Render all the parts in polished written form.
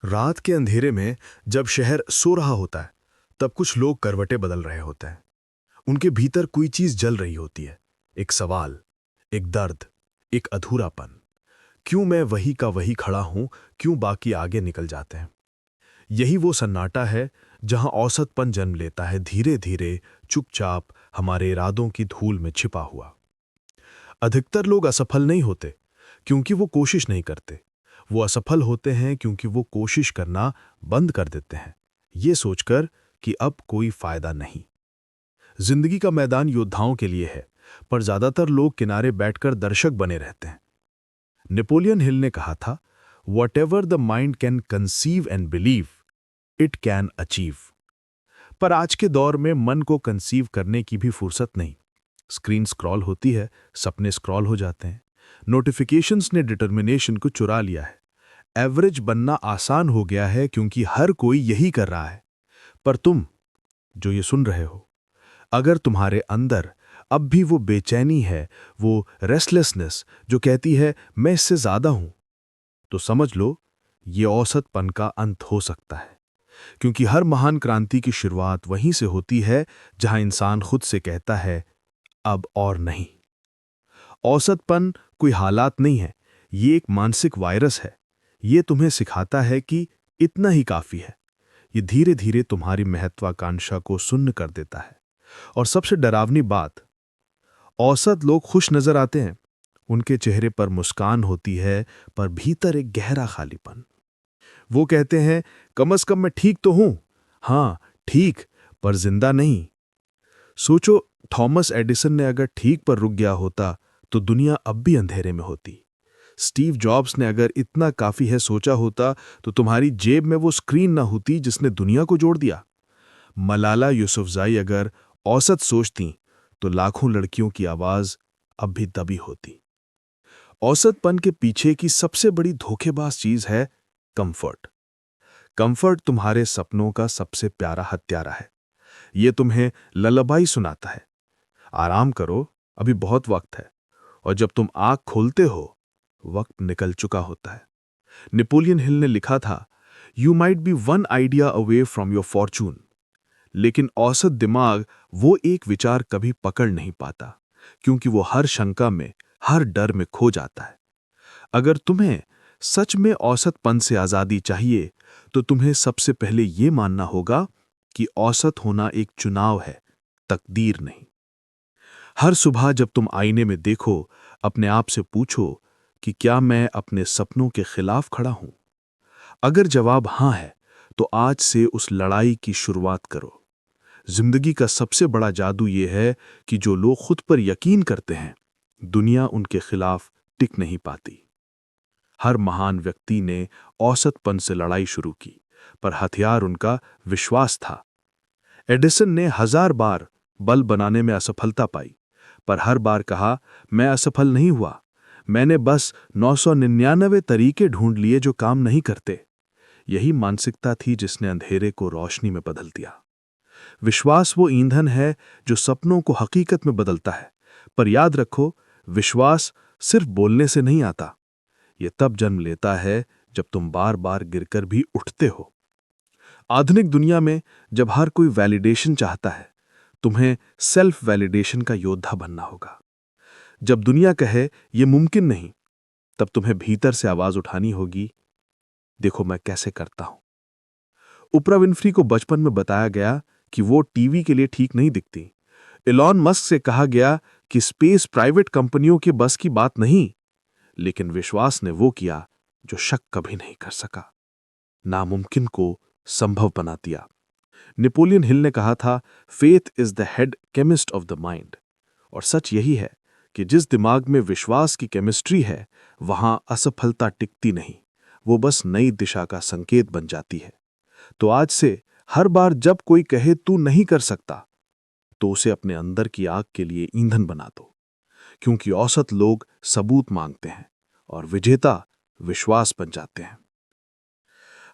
रात के अंधेरे में जब शहर सो रहा होता है, तब कुछ लोग करवटें बदल रहे होते हैं। उनके भीतर कोई चीज जल रही होती है। एक सवाल, एक दर्द, एक अधूरापन। क्यों मैं वही का वही खड़ा हूं? क्यों बाकी आगे निकल जाते हैं? यही वो सन्नाटा है जहां औसतपन जन्म लेता है, धीरे धीरे, चुपचाप, हमारे इरादों की धूल में छिपा हुआ। अधिकतर लोग असफल नहीं होते क्योंकि वो कोशिश नहीं करते। वो असफल होते हैं क्योंकि वो कोशिश करना बंद कर देते हैं, ये सोचकर कि अब कोई फायदा नहीं। जिंदगी का मैदान योद्धाओं के लिए है, पर ज्यादातर लोग किनारे बैठकर दर्शक बने रहते हैं। नेपोलियन हिल ने कहा था, what ever the mind can conceive and believe, it can achieve. पर आज के दौर में मन को कंसीव करने की भी फुर्सत नहीं। स्क्रीन स्क्रॉल होती है, सपने स्क्रॉल हो जाते हैं। नोटिफिकेशंस ने डिटर्मिनेशन को चुरा लिया है। एवरेज बनना आसान हो गया है क्योंकि हर कोई यही कर रहा है। पर तुम जो ये सुन रहे हो, अगर तुम्हारे अंदर अब भी वो बेचैनी है, वो रेस्टलेसनेस जो कहती है मैं इससे ज्यादा हूं, तो समझ लो ये औसतपन का अंत हो सकता है। क्योंकि हर महान क्रांति की शुरुआत वहीं से होती है जहां इंसान खुद से कहता है अब और नहीं। औसतपन कोई हालात नहीं है, ये एक मानसिक वायरस है। ये तुम्हें सिखाता है कि इतना ही काफी है। ये धीरे धीरे तुम्हारी महत्वाकांक्षा को शून्य कर देता है। और सबसे डरावनी बात, औसत लोग खुश नजर आते हैं, उनके चेहरे पर मुस्कान होती है, पर भीतर एक गहरा खालीपन। वो कहते हैं कम से कम मैं ठीक तो हूं। हाँ, ठीक, पर जिंदा नहीं। सोचो, थॉमस एडिसन ने अगर ठीक पर रुक गया होता तो दुनिया अब भी अंधेरे में होती। स्टीव जॉब्स ने अगर इतना काफी है सोचा होता तो तुम्हारी जेब में वो स्क्रीन ना होती जिसने दुनिया को जोड़ दिया। मलाला यूसुफजाई अगर औसत सोचती तो लाखों लड़कियों की आवाज अब भी दबी होती। औसतपन के पीछे की सबसे बड़ी धोखेबाज चीज है कंफर्ट। कंफर्ट तुम्हारे सपनों का सबसे प्यारा हत्यारा है। ये तुम्हें ललबाई सुनाता है, आराम करो, अभी बहुत वक्त है। और जब तुम आंख खोलते हो, वक्त निकल चुका होता है। नेपोलियन हिल ने लिखा था, you might be one idea away from your Fortune. लेकिन औसत दिमाग वो एक विचार कभी पकड़ नहीं पाता, क्योंकि वो हर शंका में, हर डर में खो जाता है। अगर तुम्हें सच में औसतपन से आजादी चाहिए, तो तुम्हें सबसे पहले ये मानना होगा कि औसत होना एक चुनाव है, तकदीर नहीं। हर सुबह जब तुम आईने में देखो, अपने आप से पूछो कि क्या मैं अपने सपनों के खिलाफ खड़ा हूं? अगर जवाब हां है, तो आज से उस लड़ाई की शुरुआत करो। जिंदगी का सबसे बड़ा जादू यह है कि जो लोग खुद पर यकीन करते हैं, दुनिया उनके खिलाफ टिक नहीं पाती। हर महान व्यक्ति ने औसतपन से लड़ाई शुरू की, पर हथियार उनका विश्वास था। एडिसन ने 1000 बार बल्ब बनाने में असफलता पाई, पर हर बार कहा मैं असफल नहीं हुआ, मैंने बस 999 तरीके ढूंढ लिए जो काम नहीं करते। यही मानसिकता थी जिसने अंधेरे को रोशनी में बदल दिया। विश्वास वो ईंधन है जो सपनों को हकीकत में बदलता है। पर याद रखो, विश्वास सिर्फ बोलने से नहीं आता। ये तब जन्म लेता है जब तुम बार बार गिरकर भी उठते हो। आधुनिक दुनिया में जब हर कोई वैलिडेशन चाहता है, तुम्हें सेल्फ वैलिडेशन का योद्धा बनना होगा। जब दुनिया कहे ये मुमकिन नहीं, तब तुम्हें भीतर से आवाज उठानी होगी, देखो मैं कैसे करता हूं। ओप्रा विन्फ्री को बचपन में बताया गया कि वो टीवी के लिए ठीक नहीं दिखती। इलॉन मस्क से कहा गया कि स्पेस प्राइवेट कंपनियों के बस की बात नहीं। लेकिन विश्वास ने वो किया जो शक कभी नहीं कर सका। नामुमकिन को संभव बना दिया। नेपोलियन हिल ने कहा था, faith is the head chemist of the mind. और सच यही है कि जिस दिमाग में विश्वास की केमिस्ट्री है, वहां असफलता टिकती नहीं, वो बस नई दिशा का संकेत बन जाती है। तो आज से हर बार जब कोई कहे तू नहीं कर सकता, तो उसे अपने अंदर की आग के लिए ईंधन बना दो। क्योंकि औसत लोग सबूत मांगते हैं और विजेता विश्वास बन जाते हैं।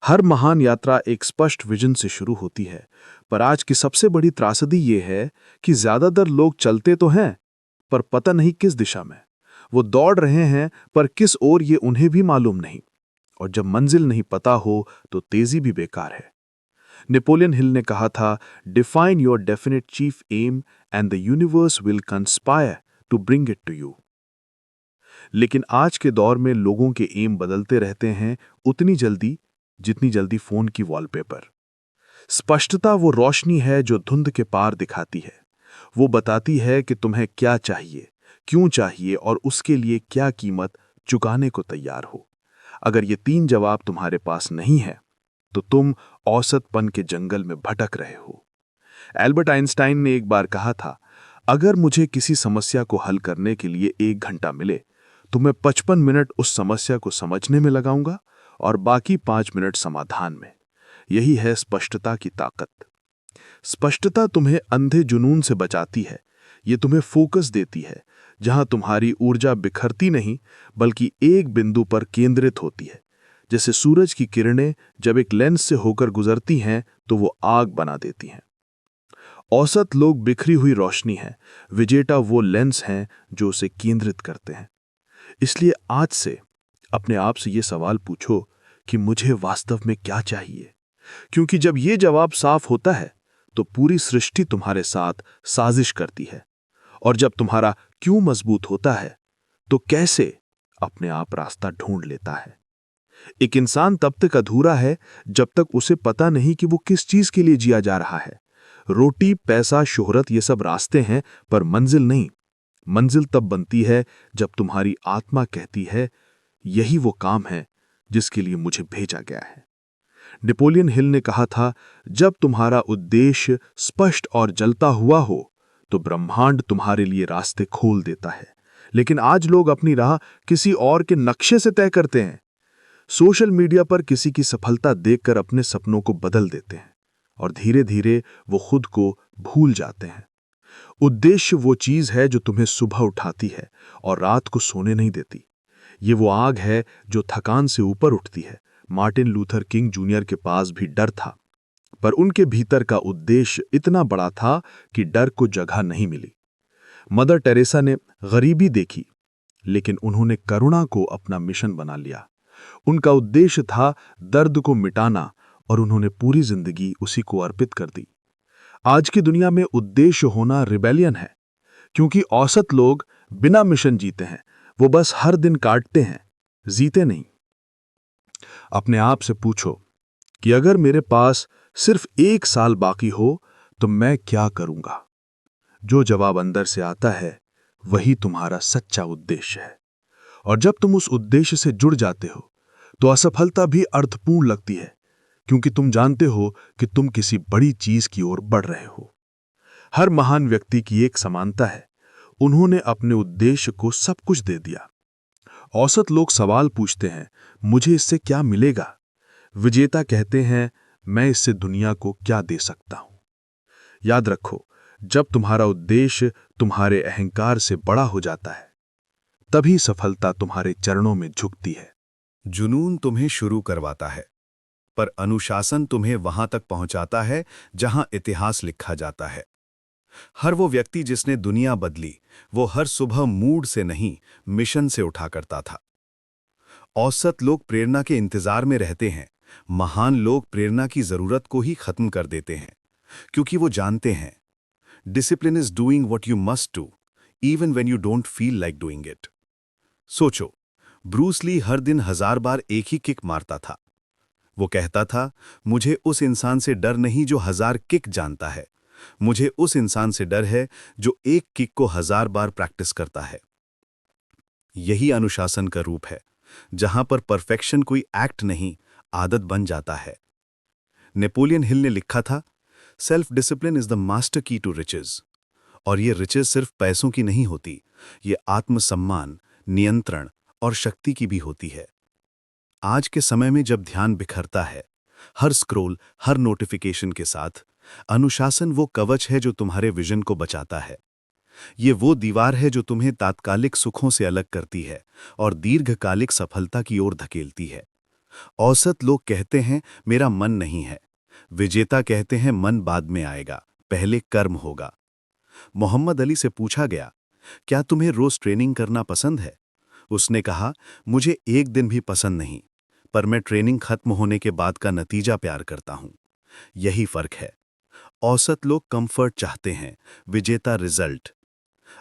हर महान यात्रा एक स्पष्ट विजन से शुरू होती है, पर आज की सबसे बड़ी त्रासदी यह है कि ज्यादातर लोग चलते तो हैं, पर पता नहीं किस दिशा में। वो दौड़ रहे हैं, पर किस ओर ये उन्हें भी मालूम नहीं। और जब मंजिल नहीं पता हो तो तेजी भी बेकार है। नेपोलियन हिल ने कहा था, define your definite chief aim and the universe will conspire to bring it to you. लेकिन आज के दौर में लोगों के एम बदलते रहते हैं उतनी जल्दी जितनी जल्दी फोन की वॉलपेपर। स्पष्टता वो रोशनी है जो धुंध के पार दिखाती है। वो बताती है कि तुम्हें क्या चाहिए, क्यों चाहिए और उसके लिए क्या कीमत चुकाने को तैयार हो। अगर ये 3 जवाब तुम्हारे पास नहीं है तो तुम औसतपन के जंगल में भटक रहे हो। एल्बर्ट आइंस्टाइन ने एक बार कहा था, अगर मुझे किसी समस्या को हल करने के लिए 1 घंटा मिले तो मैं 55 मिनट उस समस्या को समझने में लगाऊंगा और बाकी 5 मिनट समाधान में। यही है स्पष्टता की ताकत। स्पष्टता तुम्हें अंधे जुनून से बचाती है। ये तुम्हें फोकस देती है, जहां तुम्हारी ऊर्जा बिखरती नहीं बल्कि एक बिंदु पर केंद्रित होती है। जैसे सूरज की किरणें जब एक लेंस से होकर गुजरती हैं तो वो आग बना देती हैं। औसत लोग बिखरी हुई रोशनी है, विजेता वो लेंस हैं जो उसे केंद्रित करते हैं। इसलिए आज से अपने आप से ये सवाल पूछो कि मुझे वास्तव में क्या चाहिए, क्योंकि जब ये जवाब साफ होता है तो पूरी सृष्टि तुम्हारे साथ साजिश करती है, और जब तुम्हारा क्यों मजबूत होता है तो कैसे अपने आप रास्ता ढूंढ लेता है। एक इंसान तब तक अधूरा है जब तक उसे पता नहीं कि वो किस चीज के लिए जिया जा रहा है। रोटी, पैसा, शोहरत ये सब रास्ते हैं पर मंजिल नहीं। मंजिल तब बनती है जब तुम्हारी आत्मा कहती है, यही वो काम है जिसके लिए मुझे भेजा गया है। नेपोलियन हिल ने कहा था, जब तुम्हारा उद्देश्य स्पष्ट और जलता हुआ हो तो ब्रह्मांड तुम्हारे लिए रास्ते खोल देता है। लेकिन आज लोग अपनी राह किसी और के नक्शे से तय करते हैं। सोशल मीडिया पर किसी की सफलता देखकर अपने सपनों को बदल देते हैं और धीरे धीरे वो खुद को भूल जाते हैं। उद्देश्य वो चीज है जो तुम्हें सुबह उठाती है और रात को सोने नहीं देती। ये वो आग है जो थकान से ऊपर उठती है। मार्टिन लूथर किंग जूनियर के पास भी डर था, पर उनके भीतर का उद्देश्य इतना बड़ा था कि डर को जगह नहीं मिली। मदर टेरेसा ने गरीबी देखी, लेकिन उन्होंने करुणा को अपना मिशन बना लिया। उनका उद्देश्य था दर्द को मिटाना और उन्होंने पूरी जिंदगी उसी को अर्पित कर दी। आज की दुनिया में उद्देश्य होना रिबेलियन है, क्योंकि औसत लोग बिना मिशन जीते हैं। वो बस हर दिन काटते हैं, जीते नहीं। अपने आप से पूछो कि अगर मेरे पास सिर्फ 1 साल बाकी हो तो मैं क्या करूंगा। जो जवाब अंदर से आता है वही तुम्हारा सच्चा उद्देश्य है। और जब तुम उस उद्देश्य से जुड़ जाते हो तो असफलता भी अर्थपूर्ण लगती है, क्योंकि तुम जानते हो कि तुम किसी बड़ी चीज की ओर बढ़ रहे हो। हर महान व्यक्ति की एक समानता है, उन्होंने अपने उद्देश्य को सब कुछ दे दिया। औसत लोग सवाल पूछते हैं, मुझे इससे क्या मिलेगा। विजेता कहते हैं, मैं इससे दुनिया को क्या दे सकता हूं। याद रखो, जब तुम्हारा उद्देश्य तुम्हारे अहंकार से बड़ा हो जाता है तभी सफलता तुम्हारे चरणों में झुकती है। जुनून तुम्हें शुरू करवाता है, पर अनुशासन तुम्हें वहां तक पहुंचाता है जहां इतिहास लिखा जाता है। हर वो व्यक्ति जिसने दुनिया बदली, वो हर सुबह मूड से नहीं, मिशन से उठा करता था। औसत लोग प्रेरणा के इंतजार में रहते हैं, महान लोग प्रेरणा की जरूरत को ही खत्म कर देते हैं, क्योंकि वो जानते हैं discipline is doing what you must do even when you don't feel like doing it. सोचो, ब्रूस ली हर दिन 1000 बार एक ही किक मारता था। वो कहता था, मुझे उस इंसान से डर नहीं जो 1000 किक जानता है, मुझे उस इंसान से डर है जो एक किक को 1000 बार प्रैक्टिस करता है। यही अनुशासन का रूप है, जहां पर परफेक्शन कोई एक्ट नहीं, आदत बन जाता है। नेपोलियन हिल ने लिखा था, self discipline is the master की टू रिचेज। और ये रिचेज सिर्फ पैसों की नहीं होती, ये आत्मसम्मान, नियंत्रण और शक्ति की भी होती है। आज के समय में जब ध्यान बिखरता है, हर स्क्रोल, हर नोटिफिकेशन के साथ, अनुशासन वो कवच है जो तुम्हारे विजन को बचाता है। ये वो दीवार है जो तुम्हें तात्कालिक सुखों से अलग करती है और दीर्घकालिक सफलता की ओर धकेलती है। औसत लोग कहते हैं, मेरा मन नहीं है। विजेता कहते हैं, मन बाद में आएगा, पहले कर्म होगा। मोहम्मद अली से पूछा गया, क्या तुम्हें रोज ट्रेनिंग करना पसंद है? उसने कहा, मुझे एक दिन भी पसंद नहीं, पर मैं ट्रेनिंग खत्म होने के बाद का नतीजा प्यार करता हूं। यही फर्क है। औसत लोग कंफर्ट चाहते हैं, विजेता रिजल्ट।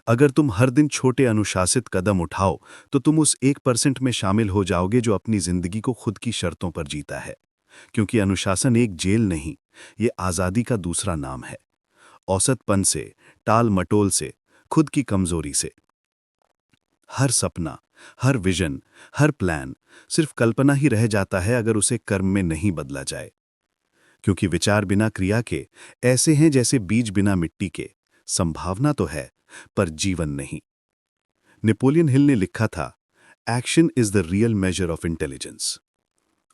अगर तुम हर दिन छोटे अनुशासित कदम उठाओ तो तुम उस 1% में शामिल हो जाओगे जो अपनी जिंदगी को खुद की शर्तों पर जीता है। क्योंकि अनुशासन एक जेल नहीं, ये आज़ादी का दूसरा नाम है। औसतपन से, टाल मटोल से, खुद की कमजोरी से। हर सपना, हर विजन, हर प्लान सिर्फ कल्पना ही रह जाता है अगर उसे कर्म में नहीं बदला जाए। क्योंकि विचार बिना क्रिया के ऐसे हैं जैसे बीज बिना मिट्टी के। संभावना तो है, पर जीवन नहीं। नेपोलियन हिल ने लिखा था, action is the real measure of intelligence.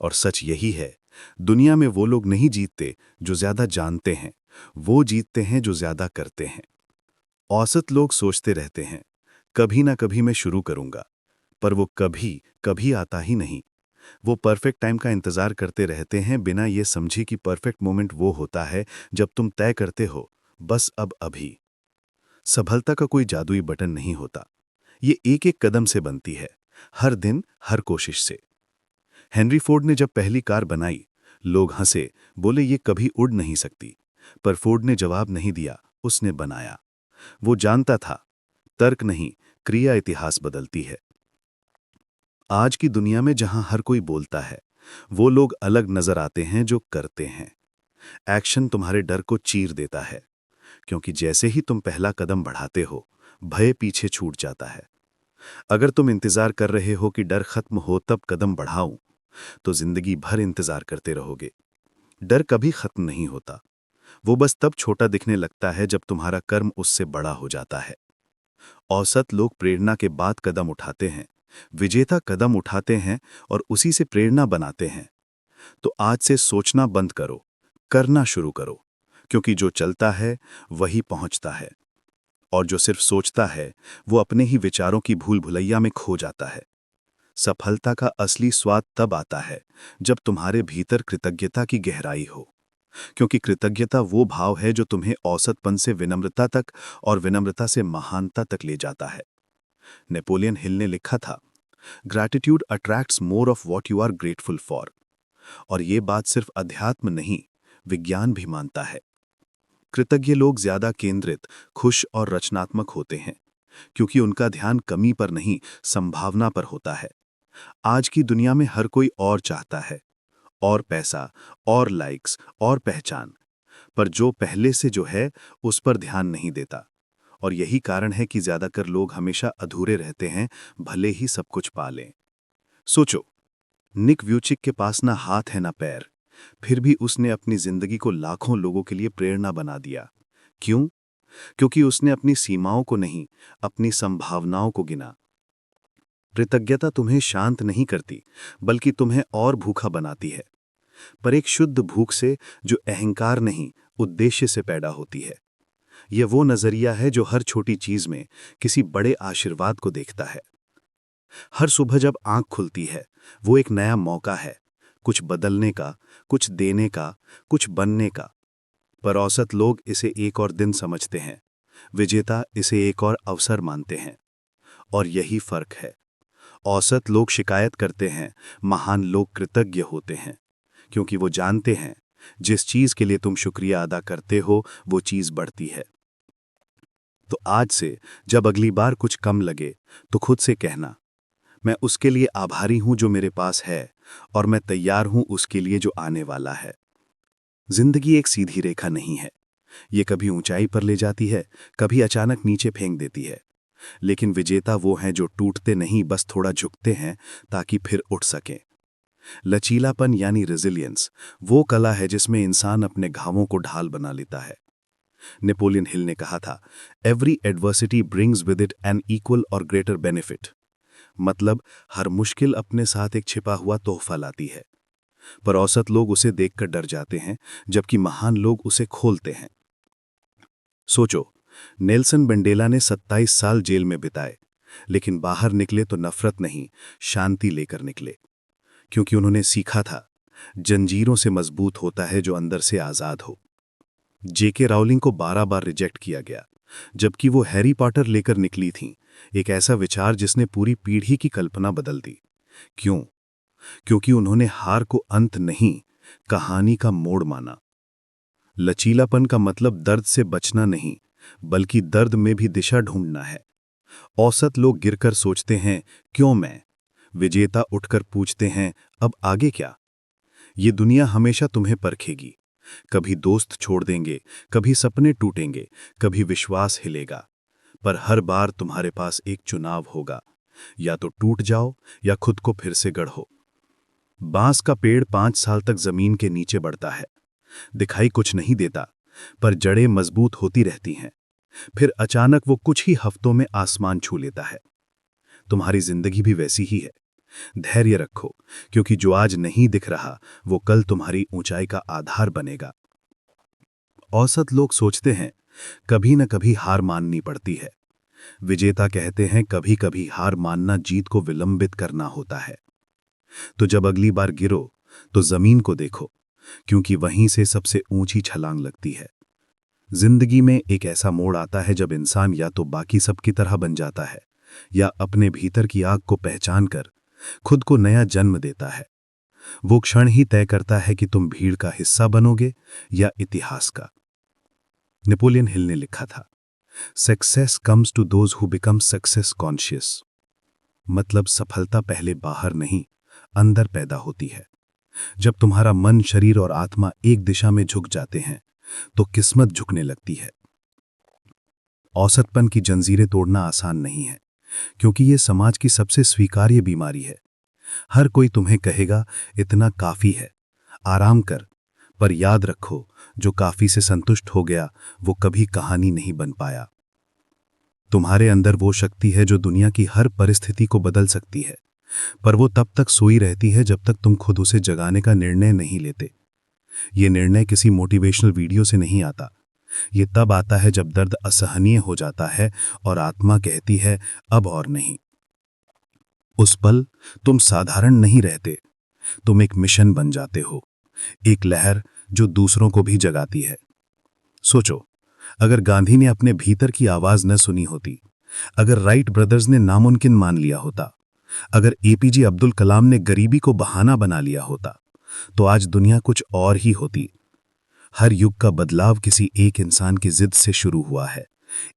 और सच यही है, दुनिया में वो लोग नहीं जीतते जो ज्यादा जानते हैं, वो जीतते हैं जो ज्यादा करते हैं। औसत लोग सोचते रहते हैं, कभी ना कभी मैं शुरू करूंगा, पर वो कभी कभी आता ही नहीं। वो परफेक्ट टाइम का इंतजार करते रहते हैं बिना ये समझे कि परफेक्ट मोमेंट वो होता है जब तुम तय करते हो, बस अब अभी। सफलता का कोई जादुई बटन नहीं होता, ये एक एक कदम से बनती है, हर दिन, हर कोशिश से। हेनरी फोर्ड ने जब पहली कार बनाई, लोग हंसे, बोले ये कभी उड़ नहीं सकती। पर फोर्ड ने जवाब नहीं दिया, उसने बनाया। वो जानता था, तर्क नहीं, क्रिया इतिहास बदलती है। आज की दुनिया में जहां हर कोई बोलता है, वो लोग अलग नजर आते हैं जो करते हैं। एक्शन तुम्हारे डर को चीर देता है, क्योंकि जैसे ही तुम पहला कदम बढ़ाते हो, भय पीछे छूट जाता है। अगर तुम इंतजार कर रहे हो कि डर खत्म हो तब कदम बढ़ाऊं, तो जिंदगी भर इंतजार करते रहोगे। डर कभी खत्म नहीं होता, वो बस तब छोटा दिखने लगता है जब तुम्हारा कर्म उससे बड़ा हो जाता है। औसत लोग प्रेरणा के बाद कदम उठाते हैं, विजेता कदम उठाते हैं और उसी से प्रेरणा बनाते हैं। तो आज से सोचना बंद करो, करना शुरू करो, क्योंकि जो चलता है वही पहुंचता है, और जो सिर्फ सोचता है वो अपने ही विचारों की भूल भुलैया में खो जाता है। सफलता का असली स्वाद तब आता है जब तुम्हारे भीतर कृतज्ञता की गहराई हो, क्योंकि कृतज्ञता वो भाव है जो तुम्हें औसतपन से विनम्रता तक और विनम्रता से महानता तक ले जाता है। नेपोलियन हिल ने लिखा था, gratitude attracts more of what you are grateful for. और ये बात सिर्फ अध्यात्म नहीं, विज्ञान भी मानता है। कृतज्ञ लोग ज्यादा केंद्रित, खुश और रचनात्मक होते हैं, क्योंकि उनका ध्यान कमी पर नहीं, संभावना पर होता है। आज की दुनिया में हर कोई और चाहता है, और पैसा, और लाइक्स, और पहचान, पर जो पहले से जो है उस पर ध्यान नहीं देता। और यही कारण है कि ज्यादातर लोग हमेशा अधूरे रहते हैं, भले ही सब कुछ पा लें। सोचो, निक व्यूचिक के पास ना हाथ है ना पैर, फिर भी उसने अपनी जिंदगी को लाखों लोगों के लिए प्रेरणा बना दिया। क्यों? क्योंकि उसने अपनी सीमाओं को नहीं, अपनी संभावनाओं को गिना। कृतज्ञता तुम्हें शांत नहीं करती, बल्कि तुम्हें और भूखा बनाती है, पर एक शुद्ध भूख से जो अहंकार नहीं, उद्देश्य से पैदा होती है। यह वो नजरिया है जो हर छोटी चीज में किसी बड़े आशीर्वाद को देखता है। हर सुबह जब आंख खुलती है, वो एक नया मौका है, कुछ बदलने का, कुछ देने का, कुछ बनने का। पर औसत लोग इसे एक और दिन समझते हैं, विजेता इसे एक और अवसर मानते हैं। और यही फर्क है। औसत लोग शिकायत करते हैं, महान लोग कृतज्ञ होते हैं, क्योंकि वो जानते हैं जिस चीज के लिए तुम शुक्रिया अदा करते हो वो चीज बढ़ती है। तो आज से जब अगली बार कुछ कम लगे तो खुद से कहना, मैं उसके लिए आभारी हूं जो मेरे पास है, और मैं तैयार हूं उसके लिए जो आने वाला है। जिंदगी एक सीधी रेखा नहीं है, ये कभी ऊंचाई पर ले जाती है, कभी अचानक नीचे फेंक देती है। लेकिन विजेता वो हैं जो टूटते नहीं, बस थोड़ा झुकते हैं ताकि फिर उठ सकें। लचीलापन यानी रेजिलियंस वो कला है जिसमें इंसान अपने घावों को ढाल बना लेता है। नेपोलियन हिल ने कहा था, every adversity brings with it an equal or greater benefit. मतलब हर मुश्किल अपने साथ एक छिपा हुआ तोहफा लाती है, पर औसत लोग उसे देखकर डर जाते हैं, जबकि महान लोग उसे खोलते हैं। सोचो, नेल्सन मंडेला ने 27 साल जेल में बिताए, लेकिन बाहर निकले तो नफरत नहीं, शांति लेकर निकले, क्योंकि उन्होंने सीखा था, जंजीरों से मजबूत होता है जो अंदर से आजाद हो। जेके राउलिंग को 12 बार रिजेक्ट किया गया, जबकि वो हैरी पॉटर लेकर निकली थीं, एक ऐसा विचार जिसने पूरी पीढ़ी की कल्पना बदल दी। क्यों? क्योंकि उन्होंने हार को अंत नहीं, कहानी का मोड़ माना। लचीलापन का मतलब दर्द से बचना नहीं, बल्कि दर्द में भी दिशा ढूंढना है। औसत लोग गिरकर सोचते हैं, क्यों मैं? विजेता उठकर पूछते हैं, अब आगे क्या? ये दुनिया हमेशा तुम्हें परखेगी। कभी दोस्त छोड़ देंगे, कभी सपने टूटेंगे, कभी विश्वास हिलेगा, पर हर बार तुम्हारे पास एक चुनाव होगा, या तो टूट जाओ या खुद को फिर से गढ़ो। बांस का पेड़ 5 साल तक जमीन के नीचे बढ़ता है, दिखाई कुछ नहीं देता, पर जड़ें मजबूत होती रहती हैं। फिर अचानक वो कुछ ही हफ्तों में आसमान छू लेता है। तुम्हारी जिंदगी भी वैसी ही है। धैर्य रखो, क्योंकि जो आज नहीं दिख रहा वो कल तुम्हारी ऊंचाई का आधार बनेगा। औसत लोग सोचते हैं, कभी न कभी हार माननी पड़ती है। विजेता कहते हैं, कभी कभी हार मानना जीत को विलंबित करना होता है। तो जब अगली बार गिरो तो जमीन को देखो, क्योंकि वहीं से सबसे ऊंची छलांग लगती है। जिंदगी में एक ऐसा मोड़ आता है जब इंसान या तो बाकी सबकी तरह बन जाता है, या अपने भीतर की आग को पहचान कर खुद को नया जन्म देता है। वो क्षण ही तय करता है कि तुम भीड़ का हिस्सा बनोगे या इतिहास का। नेपोलियन हिल ने लिखा था, success comes to those who become success conscious. मतलब सफलता पहले बाहर नहीं, अंदर पैदा होती है। जब तुम्हारा मन, शरीर और आत्मा एक दिशा में झुक जाते हैं तो किस्मत झुकने लगती है। औसतपन की जंजीरें तोड़ना आसान नहीं है, क्योंकि ये समाज की सबसे स्वीकार्य बीमारी है। हर कोई तुम्हें कहेगा, इतना काफी है, आराम कर। पर याद रखो, जो काफी से संतुष्ट हो गया वो कभी कहानी नहीं बन पाया। तुम्हारे अंदर वो शक्ति है जो दुनिया की हर परिस्थिति को बदल सकती है, पर वो तब तक सोई रहती है जब तक तुम खुद उसे जगाने का निर्णय नहीं लेते। ये निर्णय किसी मोटिवेशनल वीडियो से नहीं आता। ये तब आता है जब दर्द असहनीय हो जाता है और आत्मा कहती है, अब और नहीं। उस पल तुम साधारण नहीं रहते, तुम एक मिशन बन जाते हो, एक लहर जो दूसरों को भी जगाती है। सोचो, अगर गांधी ने अपने भीतर की आवाज न सुनी होती, अगर राइट ब्रदर्स ने नामुमकिन मान लिया होता, अगर एपीजे अब्दुल कलाम ने गरीबी को बहाना बना लिया होता, तो आज दुनिया कुछ और ही होती। हर युग का बदलाव किसी एक इंसान की जिद से शुरू हुआ है।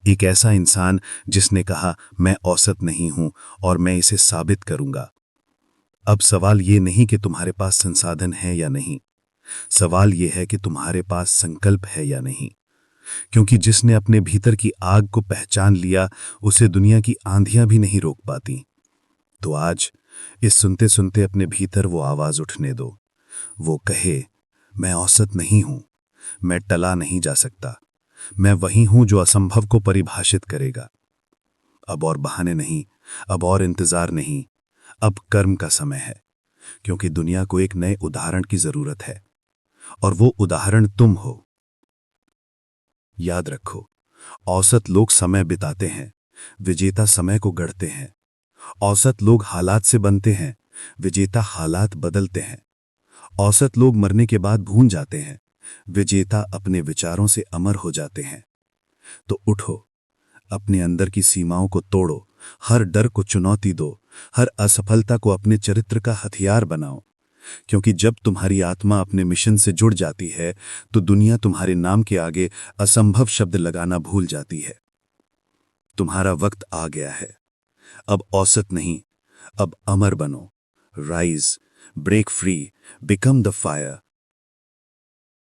एक ऐसा इंसान जिसने कहा, मैं औसत नहीं हूं और मैं इसे साबित करूंगा। अब सवाल ये नहीं कि तुम्हारे पास संसाधन है या नहीं, सवाल ये है कि तुम्हारे पास संकल्प है या नहीं। क्योंकि जिसने अपने भीतर की आग को पहचान लिया, उसे दुनिया की आंधियां भी नहीं रोक पाती। तो आज इस सुनते सुनते अपने भीतर वो आवाज उठने दो। वो कहे, मैं औसत नहीं हूं, मैं टला नहीं जा सकता, मैं वही हूं जो असंभव को परिभाषित करेगा। अब और बहाने नहीं, अब और इंतजार नहीं, अब कर्म का समय है। क्योंकि दुनिया को एक नए उदाहरण की जरूरत है, और वो उदाहरण तुम हो। याद रखो, औसत लोग समय बिताते हैं, विजेता समय को गढ़ते हैं। औसत लोग हालात से बनते हैं, विजेता हालात बदलते हैं। औसत लोग मरने के बाद भूल जाते हैं, विजेता अपने विचारों से अमर हो जाते हैं। तो उठो, अपने अंदर की सीमाओं को तोड़ो, हर डर को चुनौती दो, हर असफलता को अपने चरित्र का हथियार बनाओ। क्योंकि जब तुम्हारी आत्मा अपने मिशन से जुड़ जाती है तो दुनिया तुम्हारे नाम के आगे असंभव शब्द लगाना भूल जाती है। तुम्हारा वक्त आ गया है। अब औसत नहीं, अब अमर बनो। Rise, break free, become the fire,